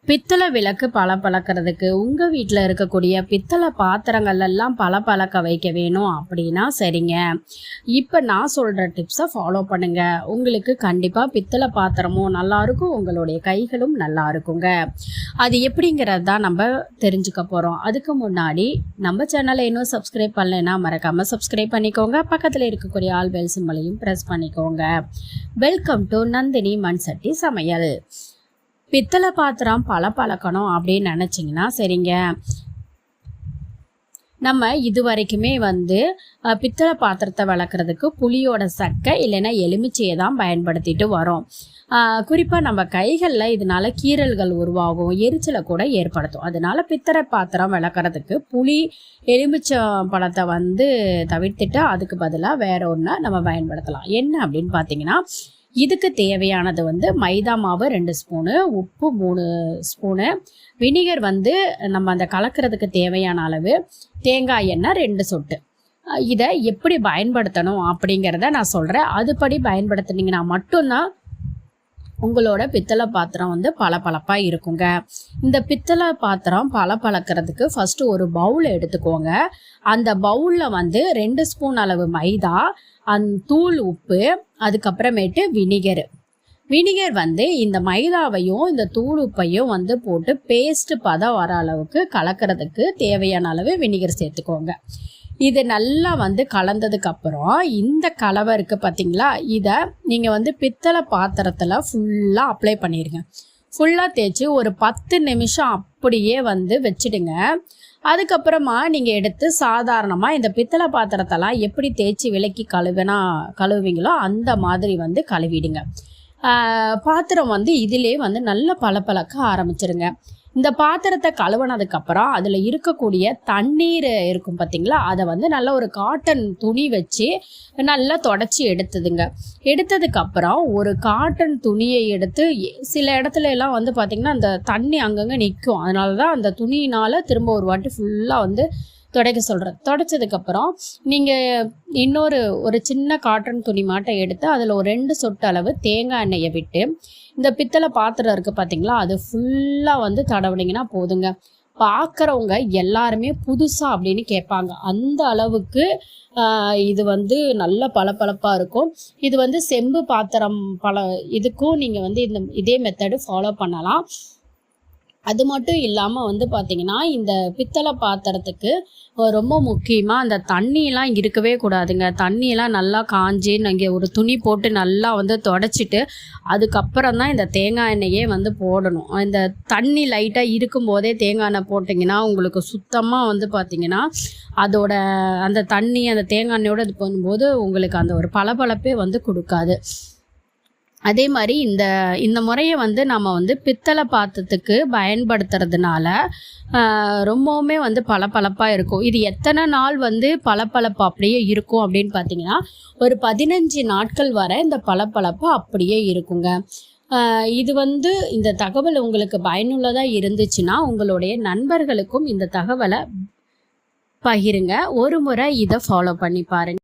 பித்தளை விளக்கு பளபளக்கிறதுக்கு உங்கள் வீட்டில் இருக்கக்கூடிய பித்தளை பாத்திரங்கள் எல்லாம் பளபளக்க வைக்க வேணும் அப்படின்னா சரிங்க. இப்போ நான் சொல்கிற டிப்ஸை ஃபாலோ பண்ணுங்கள். உங்களுக்கு கண்டிப்பாக பித்தளை பாத்திரமும் நல்லாயிருக்கும், உங்களுடைய கைகளும் நல்லா இருக்குங்க. அது எப்படிங்கிறது தான் நம்ம தெரிஞ்சுக்க போகிறோம். அதுக்கு முன்னாடி நம்ம சேனலை இன்னும் சப்ஸ்கிரைப் பண்ணலைன்னா மறக்காமல் சப்ஸ்கிரைப் பண்ணிக்கோங்க. பக்கத்தில் இருக்கக்கூடிய ஆல் பெல் சிம்பலையும் ப்ரெஸ் பண்ணிக்கோங்க. வெல்கம் டு நந்தினி மண்சட்டி சமையல். பித்தளை பாத்திரம் பளபளக்கணும் அப்படின்னு நினச்சிங்கன்னா சரிங்க. நம்ம இது வரைக்குமே பித்தளை பாத்திரத்தை வளர்க்குறதுக்கு புளியோட சக்கை இல்லைன்னா எலுமிச்சையை தான் பயன்படுத்திட்டு வரோம். குறிப்பாக நம்ம கைகளில் இதனால கீறல்கள் உருவாகும், எரிச்சலை கூட ஏற்படுத்தும். அதனால பித்தளை பாத்திரம் விளக்குறதுக்கு புளி எலுமிச்சை பழத்தை தவிர்த்துட்டு அதுக்கு பதிலாக வேற ஒன்று நம்ம பயன்படுத்தலாம். என்ன அப்படின்னு பார்த்தீங்கன்னா, இதுக்கு தேவையானது மைதா மாவு 2 ஸ்பூனு, உப்பு 3 ஸ்பூனு, வினிகர் நம்ம அந்த கலக்கிறதுக்கு தேவையான அளவு, தேங்காய் எண்ணெய் 2 சொட்டு. இதை எப்படி பயன்படுத்தணும் அப்படிங்கிறத நான் சொல்கிறேன். அதுபடி பயன்படுத்தினீங்கன்னா மட்டும்தான் உங்களோட பித்தளை பாத்திரம் பளபளப்பாக இருக்குங்க. இந்த பித்தளை பாத்திரம் பளபளக்கிறதுக்கு ஃபஸ்ட்டு ஒரு பவுல் எடுத்துக்கோங்க. அந்த பவுலில் 2 ஸ்பூன் அளவு மைதா, தூள் உப்பு, அதுக்கப்புறமேட்டு வினிகர் இந்த மைதாவையும் இந்த தூள் உப்பையும் போட்டு பேஸ்ட் பதம் வர அளவுக்கு கலக்கிறதுக்கு தேவையான அளவு வினிகர் சேர்த்துக்கோங்க. இது நல்லா கலந்ததுக்கு அப்புறம் இந்த கலவை இருக்குது பார்த்தீங்களா, இதை நீங்கள் பித்தளை பாத்திரத்தில் ஃபுல்லாக அப்ளை பண்ணிடுங்க. ஃபுல்லாக தேய்ச்சி ஒரு 10 நிமிஷம் அப்படியே வச்சிடுங்க. அதுக்கப்புறமா நீங்கள் எடுத்து சாதாரணமாக இந்த பித்தளை பாத்திரத்தெல்லாம் எப்படி தேய்ச்சி விலக்கி கழுவுவீங்களோ அந்த மாதிரி கழுவிடுங்க. பாத்திரம் இதிலே நல்லா பளபளக்க ஆரம்பிச்சிருங்க. இந்த பாத்திரத்தை கழுவுனதுக்கப்புறம் அதில் இருக்கக்கூடிய தண்ணீர் இருக்கும் பார்த்தீங்களா, அதை நல்ல ஒரு காட்டன் துணி வச்சு நல்லா தொடச்சி எடுத்ததுக்கப்புறம் ஒரு காட்டன் துணியை எடுத்து, சில இடத்துல எல்லாம் பார்த்திங்கன்னா அந்த தண்ணி அங்கங்கே நிற்கும். அதனால தான் அந்த துணியினால் திரும்ப ஒரு வாட்டி ஃபுல்லாக துடைக்க சொல்கிறேன். துடைச்சதுக்கப்புறம் நீங்கள் ஒரு சின்ன காட்டன் துணி மாட்டை எடுத்து அதில் ஒரு 2 சொட்டு அளவு தேங்காய் எண்ணெயை விட்டு இந்த பித்தளை பாத்திரம் இருக்குது பார்த்தீங்களா, அது ஃபுல்லாக தடவுனீங்கன்னா போதுங்க. பார்க்குறவங்க எல்லாருமே புதுசாக அப்படின்னு கேட்பாங்க. அந்த அளவுக்கு இது நல்ல பளபளப்பாக இருக்கும். இது செம்பு பாத்திரம் இதுக்கும் நீங்கள் இதே மெத்தடு ஃபாலோ பண்ணலாம். அது மட்டும் இல்லாமல் பார்த்தீங்கன்னா, இந்த பித்தளை பாத்திரத்துக்கு ரொம்ப முக்கியமாக அந்த தண்ணியெலாம் இருக்கவே கூடாதுங்க. தண்ணியெல்லாம் நல்லா காஞ்சி இங்கே ஒரு துணி போட்டு நல்லா தொடச்சிட்டு அதுக்கப்புறம் தான் இந்த தேங்காய் எண்ணெயே போடணும். இந்த தண்ணி லைட்டாக இருக்கும்போதே தேங்காய் எண்ணெய் போட்டிங்கன்னா உங்களுக்கு சுத்தமாக பார்த்தீங்கன்னா அதோட அந்த தண்ணி அந்த தேங்காய் எண்ணெயோடு இது பண்ணும்போது உங்களுக்கு அந்த ஒரு பளபளப்பே கொடுக்காது. அதே மாதிரி இந்த முறையை நம்ம பித்தளை பாத்திரத்துக்கு பயன்படுத்துறதுனால ரொம்பவுமே பளபளப்பாக இருக்கும். இது எத்தனை நாள் பளபளப்பு அப்படியே இருக்கும் அப்படின்னு பார்த்தீங்கன்னா, ஒரு 15 நாட்கள் வரை இந்த பளபளப்பு அப்படியே இருக்குங்க. இது இந்த தகவல் உங்களுக்கு பயனுள்ளதாக இருந்துச்சுன்னா உங்களுடைய நண்பர்களுக்கும் இந்த தகவலை பகிருங்க. ஒரு முறை இதை ஃபாலோ பண்ணி பாருங்கள்.